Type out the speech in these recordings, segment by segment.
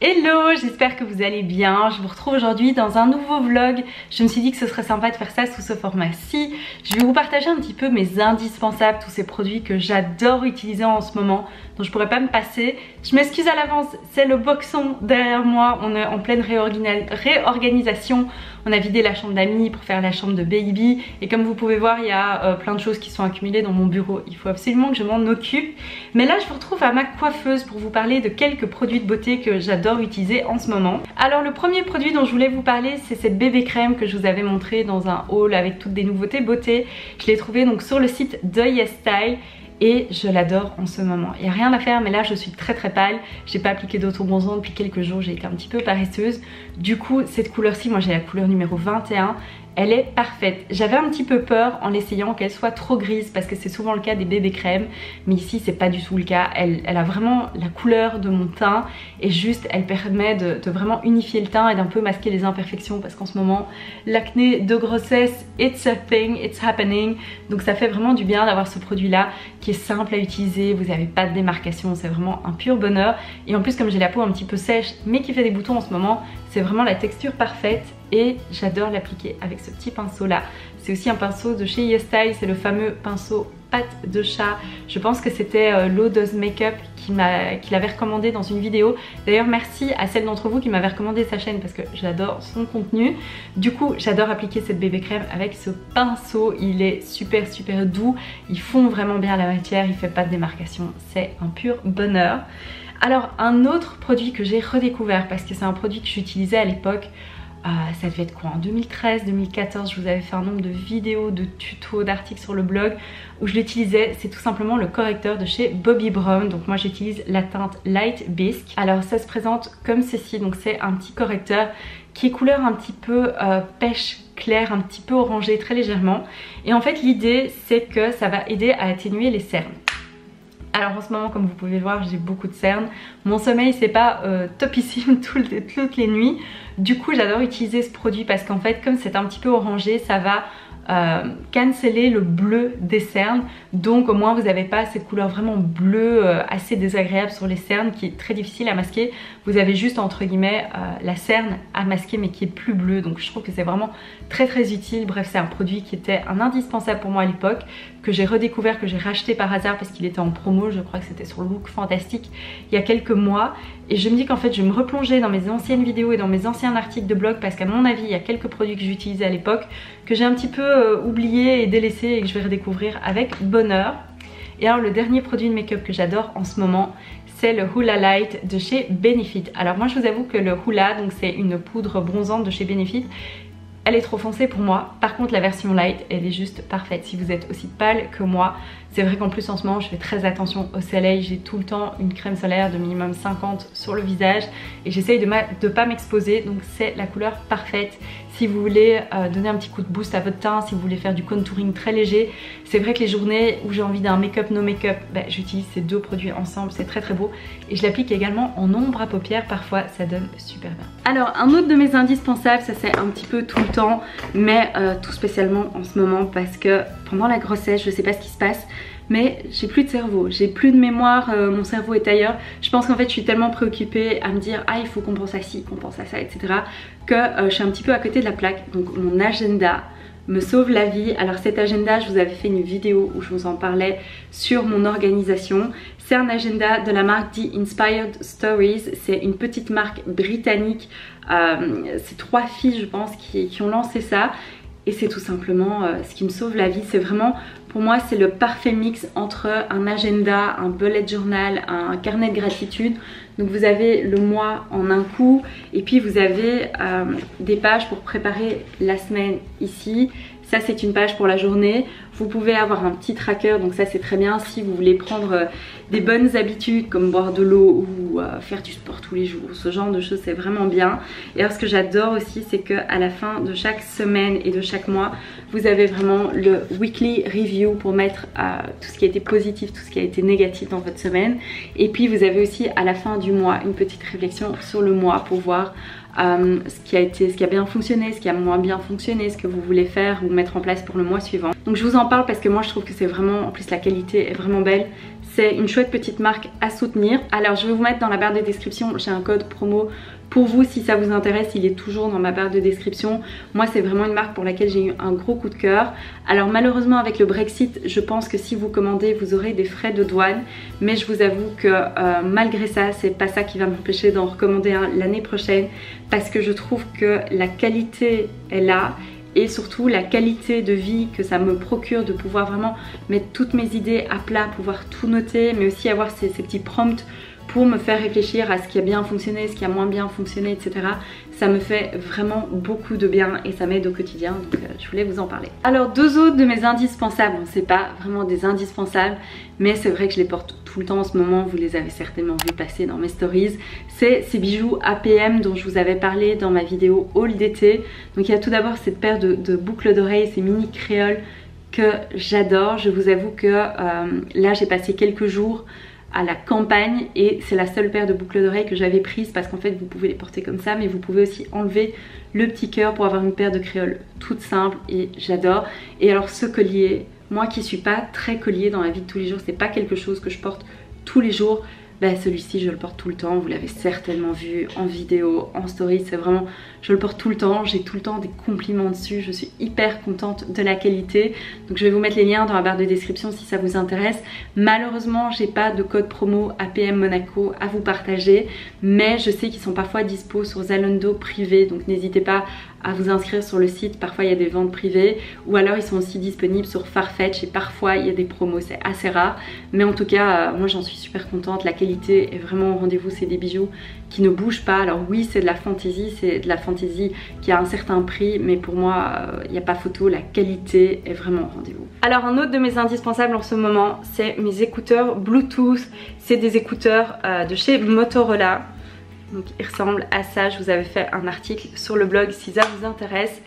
Hello, j'espère que vous allez bien. Je vous retrouve aujourd'hui dans un nouveau vlog. Je me suis dit que ce serait sympa de faire ça sous ce format-ci. Je vais vous partager un petit peu mes indispensables, tous ces produits que j'adore utiliser en ce moment, dont je pourrais pas me passer. Je m'excuse à l'avance, c'est le boxon derrière moi. On est en pleine réorganisation. On a vidé la chambre d'amis pour faire la chambre de baby. Et comme vous pouvez voir, il y a plein de choses qui sont accumulées dans mon bureau. Il faut absolument que je m'en occupe. Mais là, je vous retrouve à ma coiffeuse pour vous parler de quelques produits de beauté que j'adore utiliser en ce moment. Alors le premier produit dont je voulais vous parler, c'est cette bébé crème que je vous avais montré dans un haul avec toutes des nouveautés beauté. Je l'ai trouvée donc sur le site de YesStyle. Et je l'adore en ce moment. Il n'y a rien à faire, mais là je suis très pâle. J'ai pas appliqué d'autobronzant depuis quelques jours, j'ai été un petit peu paresseuse. Du coup, cette couleur-ci, moi j'ai la couleur numéro 21. Elle est parfaite. J'avais un petit peu peur en l'essayant qu'elle soit trop grise parce que c'est souvent le cas des bébés crèmes. Mais ici c'est pas du tout le cas. Elle a vraiment la couleur de mon teint et juste elle permet de vraiment unifier le teint et d'un peu masquer les imperfections parce qu'en ce moment l'acné de grossesse, it's a thing, it's happening. Donc ça fait vraiment du bien d'avoir ce produit là qui est simple à utiliser. Vous n'avez pas de démarcation, c'est vraiment un pur bonheur. Et en plus comme j'ai la peau un petit peu sèche mais qui fait des boutons en ce moment, c'est vraiment la texture parfaite. Et j'adore l'appliquer avec ce petit pinceau là. C'est aussi un pinceau de chez YesStyle, c'est le fameux pinceau patte de chat. Je pense que c'était Low-Dose Makeup qui l'avait recommandé dans une vidéo. D'ailleurs merci à celle d'entre vous qui m'avait recommandé sa chaîne parce que j'adore son contenu. Du coup j'adore appliquer cette bébé crème avec ce pinceau. Il est super doux, il fond vraiment bien la matière, il fait pas de démarcation, c'est un pur bonheur. Alors un autre produit que j'ai redécouvert parce que c'est un produit que j'utilisais à l'époque, ça devait être quoi, en 2013, 2014, je vous avais fait un nombre de vidéos, de tutos, d'articles sur le blog où je l'utilisais. C'est tout simplement le correcteur de chez Bobbi Brown. Donc moi j'utilise la teinte Light Bisque. Alors ça se présente comme ceci, donc c'est un petit correcteur qui est couleur un petit peu pêche clair, un petit peu orangé, très légèrement. Et en fait l'idée c'est que ça va aider à atténuer les cernes. Alors en ce moment, comme vous pouvez le voir, j'ai beaucoup de cernes. Mon sommeil c'est pas topissime toutes les nuits. Du coup j'adore utiliser ce produit parce qu'en fait comme c'est un petit peu orangé, ça va canceller le bleu des cernes. Donc au moins vous n'avez pas cette couleur vraiment bleue assez désagréable sur les cernes qui est très difficile à masquer. Vous avez juste entre guillemets la cerne à masquer mais qui est plus bleue. Donc je trouve que c'est vraiment très utile. Bref, c'est un produit qui était un indispensable pour moi à l'époque, que j'ai redécouvert, que j'ai racheté par hasard parce qu'il était en promo. Je crois que c'était sur Look Fantastique il y a quelques mois. Et je me dis qu'en fait je vais me replonger dans mes anciennes vidéos et dans mes anciens articles de blog parce qu'à mon avis il y a quelques produits que j'utilisais à l'époque que j'ai un petit peu oublié et délaissé et que je vais redécouvrir avec bonheur. Et alors le dernier produit de make-up que j'adore en ce moment, c'est le Hoola Light de chez Benefit. Alors moi je vous avoue que le Hoola, donc c'est une poudre bronzante de chez Benefit, elle est trop foncée pour moi. Par contre la version light elle est juste parfaite si vous êtes aussi pâle que moi. C'est vrai qu'en plus en ce moment je fais très attention au soleil. J'ai tout le temps une crème solaire de minimum 50 sur le visage et j'essaye de pas m'exposer. Donc c'est la couleur parfaite si vous voulez donner un petit coup de boost à votre teint, si vous voulez faire du contouring très léger. C'est vrai que les journées où j'ai envie d'un make-up no make-up, j'utilise ces deux produits ensemble, c'est très beau. Et je l'applique également en ombre à paupières, parfois ça donne super bien. Alors un autre de mes indispensables, ça c'est un petit peu tout le temps, mais tout spécialement en ce moment parce que pendant la grossesse, je sais pas ce qui se passe, mais j'ai plus de cerveau, j'ai plus de mémoire, mon cerveau est ailleurs. Je pense qu'en fait je suis tellement préoccupée à me dire ah il faut qu'on pense à ci, qu'on pense à ça, etc. que je suis un petit peu à côté de la plaque. Donc mon agenda me sauve la vie. Alors cet agenda, je vous avais fait une vidéo où je vous en parlais sur mon organisation. C'est un agenda de la marque The Inspired Stories. C'est une petite marque britannique. C'est 3 filles je pense qui ont lancé ça. Et c'est tout simplement ce qui me sauve la vie. C'est vraiment, pour moi, c'est le parfait mix entre un agenda, un bullet journal, un carnet de gratitude. Donc vous avez le mois en un coup et puis vous avez des pages pour préparer la semaine ici. Ça c'est une page pour la journée. Vous pouvez avoir un petit tracker, donc ça c'est très bien si vous voulez prendre des bonnes habitudes comme boire de l'eau ou faire du sport tous les jours. Ce genre de choses c'est vraiment bien. Et alors ce que j'adore aussi c'est qu'à la fin de chaque semaine et de chaque mois, vous avez vraiment le weekly review pour mettre tout ce qui a été positif, tout ce qui a été négatif dans votre semaine. Et puis vous avez aussi à la fin du mois une petite réflexion sur le mois pour voir ce qui a bien fonctionné, ce qui a moins bien fonctionné, ce que vous voulez faire ou mettre en place pour le mois suivant. Donc je vous en parle parce que moi je trouve que c'est vraiment, en plus la qualité est vraiment belle. C'est une chouette petite marque à soutenir. Alors je vais vous mettre dans la barre de description, j'ai un code promo pour vous si ça vous intéresse, il est toujours dans ma barre de description. Moi c'est vraiment une marque pour laquelle j'ai eu un gros coup de cœur. Alors malheureusement avec le Brexit, je pense que si vous commandez vous aurez des frais de douane. Mais je vous avoue que malgré ça, c'est pas ça qui va m'empêcher d'en recommander un l'année prochaine. Parce que je trouve que la qualité est là. Et surtout la qualité de vie que ça me procure de pouvoir vraiment mettre toutes mes idées à plat, pouvoir tout noter, mais aussi avoir ces petits prompts pour me faire réfléchir à ce qui a bien fonctionné, ce qui a moins bien fonctionné, etc. Ça me fait vraiment beaucoup de bien et ça m'aide au quotidien, donc je voulais vous en parler. Alors deux autres de mes indispensables, bon, c'est pas vraiment des indispensables, mais c'est vrai que je les porte tout le temps en ce moment, vous les avez certainement vu passer dans mes stories. C'est ces bijoux APM dont je vous avais parlé dans ma vidéo haul d'été. Donc il y a tout d'abord cette paire de boucles d'oreilles, ces mini créoles que j'adore. Je vous avoue que là j'ai passé quelques jours à la campagne et c'est la seule paire de boucles d'oreilles que j'avais prise parce qu'en fait vous pouvez les porter comme ça mais vous pouvez aussi enlever le petit cœur pour avoir une paire de créoles toute simple et j'adore. Et alors ce collier, moi qui suis pas très collier dans la vie de tous les jours, c'est pas quelque chose que je porte tous les jours, bah celui-ci je le porte tout le temps, vous l'avez certainement vu en vidéo, en story, c'est vraiment, je le porte tout le temps, j'ai tout le temps des compliments dessus, je suis hyper contente de la qualité. Donc je vais vous mettre les liens dans la barre de description si ça vous intéresse. Malheureusement j'ai pas de code promo APM Monaco à vous partager, mais je sais qu'ils sont parfois dispo sur Zalando privé, donc n'hésitez pas à vous inscrire sur le site, parfois il y a des ventes privées ou alors ils sont aussi disponibles sur Farfetch et parfois il y a des promos, c'est assez rare, mais en tout cas moi j'en suis super contente, la qualité est vraiment au rendez-vous, c'est des bijoux qui ne bougent pas. Alors oui c'est de la fantaisie, qui a un certain prix, mais pour moi il n'y a pas photo, la qualité est vraiment au rendez-vous. Alors un autre de mes indispensables en ce moment, c'est mes écouteurs Bluetooth, c'est des écouteurs de chez Motorola. Donc ils ressemblent à ça, je vous avais fait un article sur le blog si ça vous intéresse.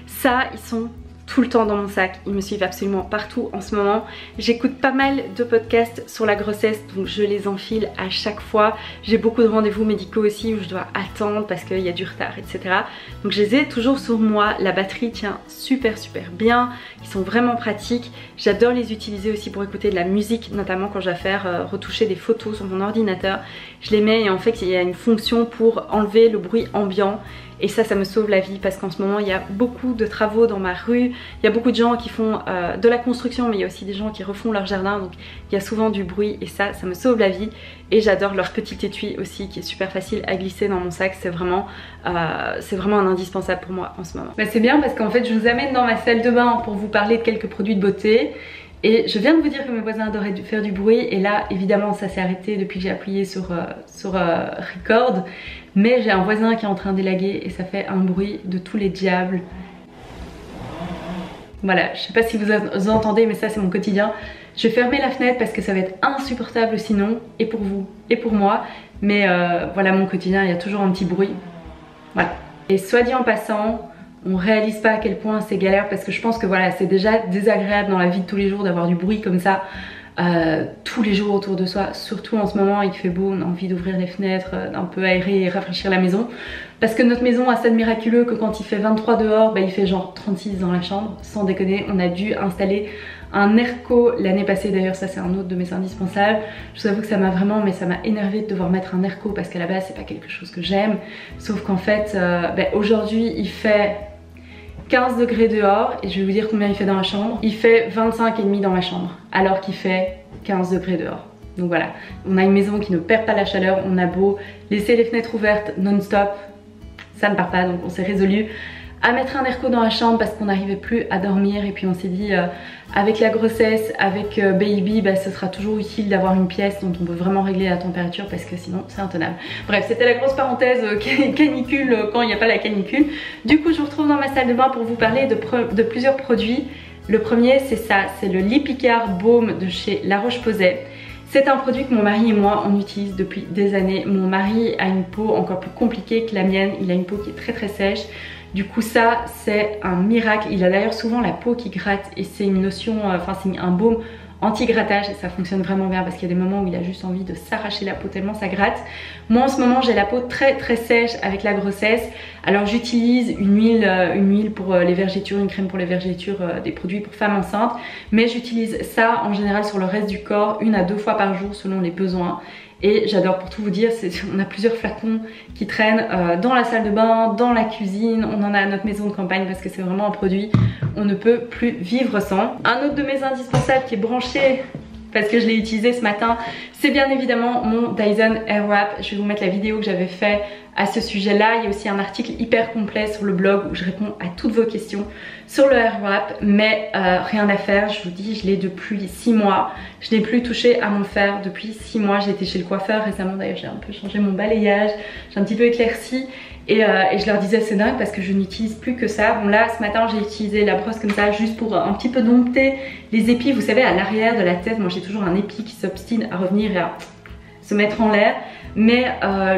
Ça, ils sont tout le temps dans mon sac, ils me suivent absolument partout en ce moment. J'écoute pas mal de podcasts sur la grossesse, donc je les enfile à chaque fois. J'ai beaucoup de rendez-vous médicaux aussi où je dois attendre parce qu'il y a du retard, etc. Donc je les ai toujours sur moi, la batterie tient super bien, ils sont vraiment pratiques. J'adore les utiliser aussi pour écouter de la musique, notamment quand je dois faire retoucher des photos sur mon ordinateur. Je les mets et en fait il y a une fonction pour enlever le bruit ambiant. Et ça me sauve la vie parce qu'en ce moment il y a beaucoup de travaux dans ma rue, il y a beaucoup de gens qui font de la construction, mais il y a aussi des gens qui refont leur jardin, donc il y a souvent du bruit et ça me sauve la vie. Et j'adore leur petit étui aussi qui est super facile à glisser dans mon sac, c'est vraiment un indispensable pour moi en ce moment. Bah, c'est bien parce qu'en fait je vous amène dans ma salle de bain pour vous parler de quelques produits de beauté. Et je viens de vous dire que mes voisins adoraient faire du bruit et là évidemment ça s'est arrêté depuis que j'ai appuyé sur record. Mais j'ai un voisin qui est en train d'élaguer et ça fait un bruit de tous les diables. Voilà, je sais pas si vous entendez mais ça c'est mon quotidien. Je vais fermer la fenêtre parce que ça va être insupportable sinon, et pour vous et pour moi. Mais voilà mon quotidien, il y a toujours un petit bruit. Voilà. Et soit dit en passant, on réalise pas à quel point c'est galère parce que je pense que voilà c'est déjà désagréable dans la vie de tous les jours d'avoir du bruit comme ça tous les jours autour de soi, surtout en ce moment il fait beau, on a envie d'ouvrir les fenêtres, d'un peu aérer et rafraîchir la maison parce que notre maison a ça de miraculeux que quand il fait 23 dehors, bah, il fait genre 36 dans la chambre, sans déconner. On a dû installer un airco l'année passée, d'ailleurs ça c'est un autre de mes indispensables. Je vous avoue que ça m'a vraiment, mais ça m'a énervé de devoir mettre un airco parce qu'à la base c'est pas quelque chose que j'aime, sauf qu'en fait aujourd'hui il fait 15 degrés dehors et je vais vous dire combien il fait dans la chambre. Il fait 25,5 dans ma chambre alors qu'il fait 15 degrés dehors. Donc voilà, on a une maison qui ne perd pas la chaleur, on a beau laisser les fenêtres ouvertes non-stop, ça ne part pas, donc on s'est résolu à mettre un airco dans la chambre parce qu'on n'arrivait plus à dormir et puis on s'est dit avec la grossesse, avec baby, bah, ce sera toujours utile d'avoir une pièce dont on peut vraiment régler la température parce que sinon c'est intenable. Bref, c'était la grosse parenthèse canicule quand il n'y a pas la canicule. Du coup je vous retrouve dans ma salle de bain pour vous parler de plusieurs produits. Le premier c'est ça, c'est le Lipicard Baume de chez La Roche-Posay. C'est un produit que mon mari et moi on utilise depuis des années. Mon mari a une peau encore plus compliquée que la mienne, il a une peau qui est très sèche. Du coup ça c'est un miracle, il a d'ailleurs souvent la peau qui gratte et c'est une notion, enfin c'est un baume anti-grattage et ça fonctionne vraiment bien parce qu'il y a des moments où il a juste envie de s'arracher la peau tellement ça gratte. Moi en ce moment j'ai la peau très sèche avec la grossesse, alors j'utilise une huile pour les vergetures, une crème pour les vergetures, des produits pour femmes enceintes, mais j'utilise ça en général sur le reste du corps 1 à 2 fois par jour selon les besoins. Et j'adore, pour tout vous dire, on a plusieurs flacons qui traînent dans la salle de bain, dans la cuisine, on en a à notre maison de campagne parce que c'est vraiment un produit, on ne peut plus vivre sans. Un autre de mes indispensables qui est branché parce que je l'ai utilisé ce matin, c'est bien évidemment mon Dyson Airwrap. Je vais vous mettre la vidéo que j'avais fait à ce sujet là. Il y a aussi un article hyper complet sur le blog où je réponds à toutes vos questions sur le Airwrap, mais rien à faire, je vous dis, je l'ai depuis 6 mois. Je n'ai plus touché à mon fer depuis 6 mois. J'ai été chez le coiffeur récemment, d'ailleurs j'ai un peu changé mon balayage, j'ai un petit peu éclairci et je leur disais c'est dingue parce que je n'utilise plus que ça. Bon là ce matin j'ai utilisé la brosse comme ça juste pour un petit peu dompter les épis, vous savez à l'arrière de la tête, moi j'ai toujours un épi qui s'obstine à revenir et à se mettre en l'air, mais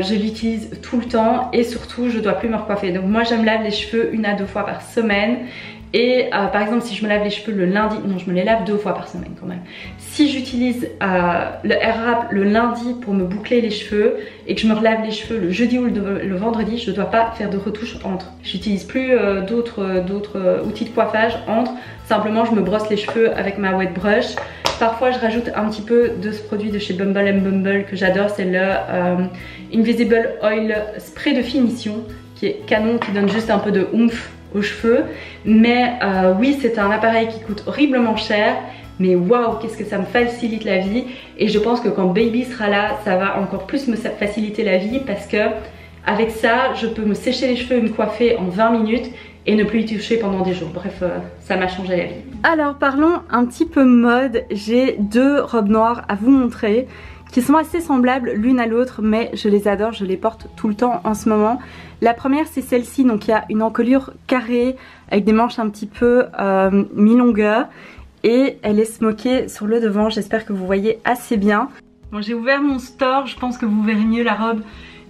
je l'utilise tout le temps et surtout je dois plus me recoiffer. Donc moi je me lave les cheveux 1 à 2 fois par semaine. Et par exemple si je me lave les cheveux le lundi, non je me les lave 2 fois par semaine quand même. Si j'utilise le Airwrap le lundi pour me boucler les cheveux et que je me relave les cheveux le jeudi ou le vendredi, je ne dois pas faire de retouche entre. J'utilise plus d'autres outils de coiffage entre, simplement je me brosse les cheveux avec ma wet brush. Parfois je rajoute un petit peu de ce produit de chez Bumble & Bumble que j'adore, c'est le Invisible Oil Spray de finition qui est canon, qui donne juste un peu de oomph aux cheveux. Mais oui c'est un appareil qui coûte horriblement cher, mais waouh qu'est-ce que ça me facilite la vie. Et je pense que quand baby sera là ça va encore plus me faciliter la vie parce que avec ça je peux me sécher les cheveux et me coiffer en 20 minutes et ne plus y toucher pendant des jours. Bref ça m'a changé la vie. Alors parlons un petit peu mode, j'ai 2 robes noires à vous montrer qui sont assez semblables l'une à l'autre, mais je les adore, je les porte tout le temps en ce moment. La première c'est celle-ci, donc il y a une encolure carrée avec des manches un petit peu mi-longueur et elle est smokée sur le devant, j'espère que vous voyez assez bien. Bon j'ai ouvert mon store, je pense que vous verrez mieux la robe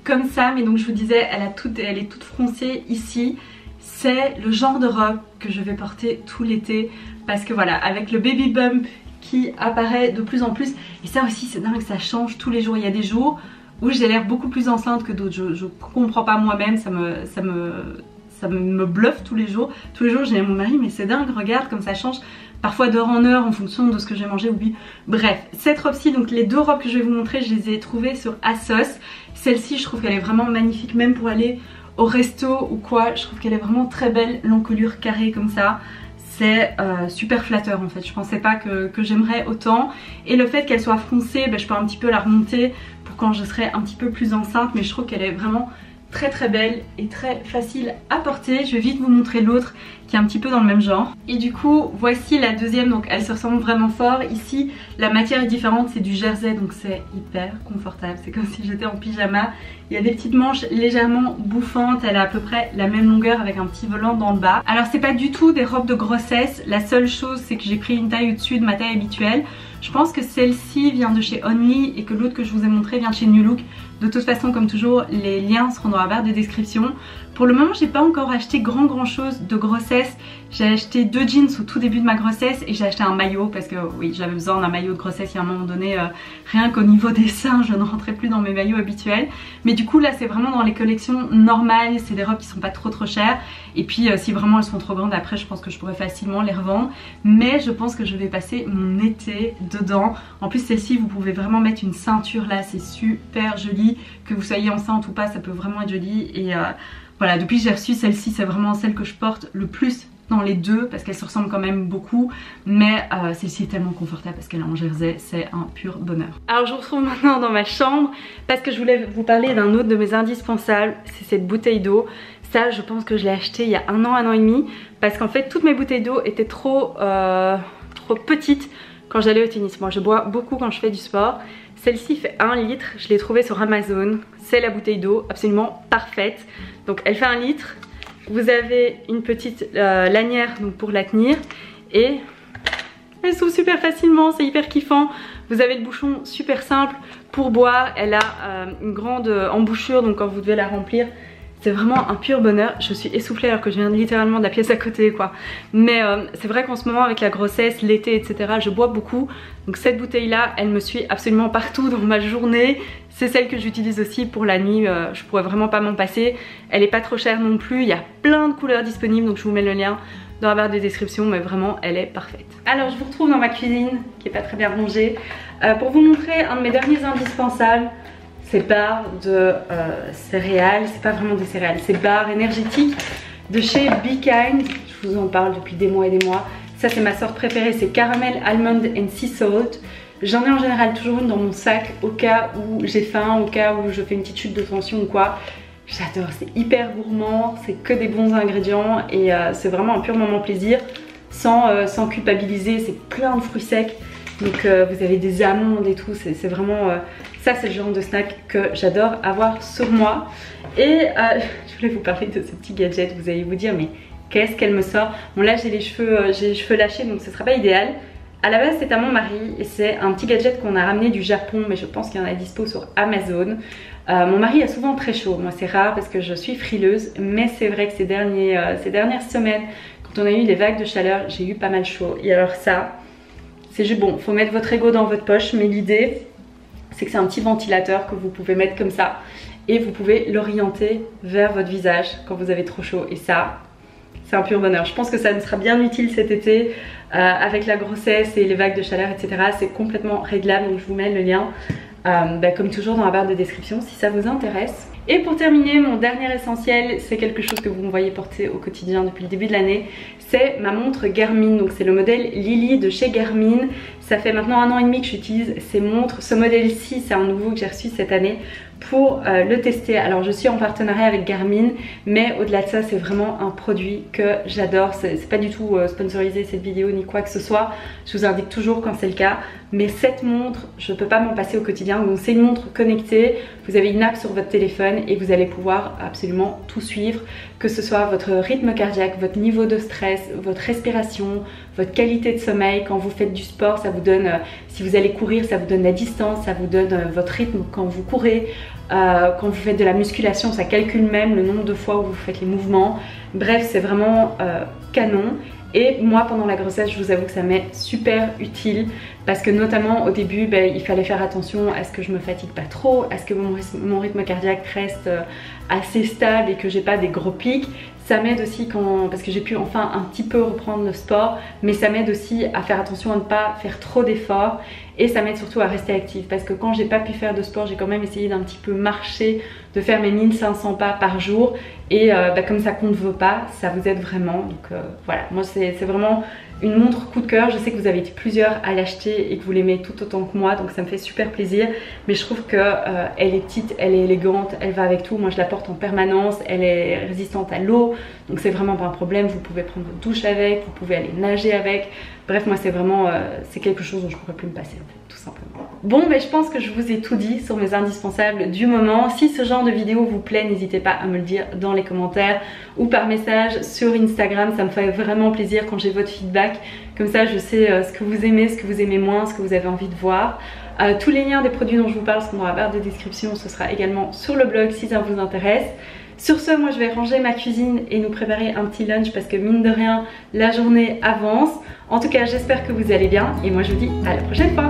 comme ça, mais donc je vous disais elle est toute froncée ici. C'est le genre de robe que je vais porter tout l'été parce que voilà, avec le baby bump qui apparaît de plus en plus, et ça aussi c'est dingue, ça change tous les jours. Il y a des jours où j'ai l'air beaucoup plus enceinte que d'autres, je comprends pas moi-même, ça me bluffe tous les jours. Tous les jours j'ai mon mari mais c'est dingue, regarde comme ça change parfois d'heure en heure en fonction de ce que j'ai mangé ou bu. Bref, cette robe-ci, donc les 2 robes que je vais vous montrer, je les ai trouvées sur ASOS. Celle-ci je trouve qu'elle est vraiment magnifique même pour aller au resto ou quoi, je trouve qu'elle est vraiment très belle, l'encolure carrée comme ça. C'est super flatteur en fait, je pensais pas que j'aimerais autant. Et le fait qu'elle soit froncée, je peux un petit peu la remonter pour quand je serai un petit peu plus enceinte, mais je trouve qu'elle est vraiment très belle et très facile à porter. Je vais vite vous montrer l'autre qui est un petit peu dans le même genre. Et du coup voici la deuxième, donc elle se ressemble vraiment fort. Ici la matière est différente, c'est du jersey donc c'est hyper confortable, c'est comme si j'étais en pyjama. Il y a des petites manches légèrement bouffantes, elle a à peu près la même longueur avec un petit volant dans le bas. Alors c'est pas du tout des robes de grossesse, la seule chose c'est que j'ai pris une taille au-dessus de ma taille habituelle. Je pense que celle-ci vient de chez Only et que l'autre que je vous ai montré vient de chez New Look. De toute façon comme toujours les liens seront dans la barre de description. Pour le moment j'ai pas encore acheté grand chose de grossesse. J'ai acheté 2 jeans au tout début de ma grossesse et j'ai acheté un maillot parce que oui j'avais besoin d'un maillot de grossesse. Il y a un moment donné rien qu'au niveau des seins je ne rentrais plus dans mes maillots habituels. Mais du coup là c'est vraiment dans les collections normales, c'est des robes qui sont pas trop chères. Et puis si vraiment elles sont trop grandes après je pense que je pourrais facilement les revendre. Mais je pense que je vais passer mon été dedans. En plus celle-ci vous pouvez vraiment mettre une ceinture là, c'est super joli. Que vous soyez enceinte ou pas ça peut vraiment être joli. Et voilà, depuis que j'ai reçu celle-ci c'est vraiment celle que je porte le plus dans les 2 parce qu'elle se ressemble quand même beaucoup, mais celle-ci est tellement confortable parce qu'elle est en jersey, c'est un pur bonheur. Alors je vous retrouve maintenant dans ma chambre parce que je voulais vous parler d'un autre de mes indispensables, c'est cette bouteille d'eau. Ça je pense que je l'ai acheté il y a 1 an et demi parce qu'en fait toutes mes bouteilles d'eau étaient trop petites quand j'allais au tennis. Moi je bois beaucoup quand je fais du sport. Celle-ci fait 1 litre, je l'ai trouvée sur Amazon, c'est la bouteille d'eau absolument parfaite. Donc elle fait 1 litre. Vous avez une petite lanière donc pour la tenir et elle s'ouvre super facilement, c'est hyper kiffant. Vous avez le bouchon super simple pour boire, elle a une grande embouchure donc quand vous devez la remplir C'est vraiment un pur bonheur. Je suis essoufflée alors que je viens littéralement de la pièce à côté quoi. Mais c'est vrai qu'en ce moment avec la grossesse, l'été etc, je bois beaucoup. Donc cette bouteille là, elle me suit absolument partout dans ma journée. C'est celle que j'utilise aussi pour la nuit, je pourrais vraiment pas m'en passer. Elle est pas trop chère non plus, il y a plein de couleurs disponibles donc je vous mets le lien dans la barre de description, mais vraiment elle est parfaite. Alors je vous retrouve dans ma cuisine qui est pas très bien rangée pour vous montrer un de mes derniers indispensables. Ces barres de céréales, c'est pas vraiment des céréales, c'est barres énergétiques de chez Be Kind. Je vous en parle depuis des mois et des mois. Ça c'est ma sorte préférée, c'est Caramel Almond and Sea Salt. J'en ai en général toujours une dans mon sac au cas où j'ai faim, au cas où je fais une petite chute de tension ou quoi. J'adore, c'est hyper gourmand, c'est que des bons ingrédients et c'est vraiment un pur moment plaisir sans culpabiliser, c'est plein de fruits secs. Donc vous avez des amandes et tout, c'est vraiment... ça c'est le genre de snack que j'adore avoir sur moi. Et je voulais vous parler de ce petit gadget, vous allez vous dire mais qu'est-ce qu'elle me sort. Bon là j'ai les cheveux lâchés donc ce sera pas idéal. À la base c'est à mon mari et c'est un petit gadget qu'on a ramené du Japon mais je pense qu'il y en a dispo sur Amazon. Mon mari a souvent très chaud, moi c'est rare parce que je suis frileuse, mais c'est vrai que ces dernières semaines quand on a eu les vagues de chaleur j'ai eu pas mal chaud. Et alors ça c'est juste bon, faut mettre votre ego dans votre poche mais l'idée c'est que c'est un petit ventilateur que vous pouvez mettre comme ça et vous pouvez l'orienter vers votre visage quand vous avez trop chaud et ça c'est un pur bonheur. Je pense que ça nous sera bien utile cet été avec la grossesse et les vagues de chaleur etc. C'est complètement réglable donc je vous mets le lien comme toujours dans la barre de description si ça vous intéresse. Et pour terminer, mon dernier essentiel, c'est quelque chose que vous me voyez porter au quotidien depuis le début de l'année. C'est ma montre Garmin, donc c'est le modèle Lily de chez Garmin. Ça fait maintenant 1 an et demi que j'utilise ces montres. Ce modèle-ci, c'est un nouveau que j'ai reçu cette année pour le tester. Alors je suis en partenariat avec Garmin, mais au-delà de ça, c'est vraiment un produit que j'adore. C'est pas du tout sponsorisé cette vidéo ni quoi que ce soit. Je vous indique toujours quand c'est le cas. Mais cette montre, je ne peux pas m'en passer au quotidien. Donc c'est une montre connectée. Vous avez une app sur votre téléphone et vous allez pouvoir absolument tout suivre, que ce soit votre rythme cardiaque, votre niveau de stress, votre respiration, votre qualité de sommeil. Quand vous faites du sport, ça vous donne, si vous allez courir, ça vous donne la distance, ça vous donne votre rythme quand vous courez. Quand vous faites de la musculation, ça calcule même le nombre de fois où vous faites les mouvements. Bref, c'est vraiment canon. Et moi pendant la grossesse je vous avoue que ça m'est super utile parce que notamment au début il fallait faire attention à ce que je me fatigue pas trop, à ce que mon rythme cardiaque reste assez stable et que j'ai pas des gros pics. Ça m'aide aussi parce que j'ai pu enfin un petit peu reprendre le sport, mais ça m'aide aussi à faire attention à ne pas faire trop d'efforts et ça m'aide surtout à rester active parce que quand j'ai pas pu faire de sport, j'ai quand même essayé d'un petit peu marcher, de faire mes 1500 pas par jour et comme ça compte vos pas, ça vous aide vraiment. Donc voilà, moi c'est vraiment une montre coup de cœur. Je sais que vous avez été plusieurs à l'acheter et que vous l'aimez tout autant que moi, donc ça me fait super plaisir. Mais je trouve que elle est petite, elle est élégante, elle va avec tout. Moi je la porte en permanence, elle est résistante à l'eau, donc c'est vraiment pas un problème. Vous pouvez prendre votre douche avec, vous pouvez aller nager avec. Bref, moi c'est vraiment c'est quelque chose dont je pourrais plus me passer en fait, tout simplement. Bon, je pense que je vous ai tout dit sur mes indispensables du moment. Si ce genre de vidéo vous plaît, n'hésitez pas à me le dire dans les commentaires ou par message sur Instagram. Ça me fait vraiment plaisir quand j'ai votre feedback. Comme ça, je sais ce que vous aimez, ce que vous aimez moins, ce que vous avez envie de voir. Tous les liens des produits dont je vous parle sont dans la barre de description. Ce sera également sur le blog si ça vous intéresse. Sur ce, moi je vais ranger ma cuisine et nous préparer un petit lunch parce que mine de rien, la journée avance. En tout cas, j'espère que vous allez bien et moi je vous dis à la prochaine fois.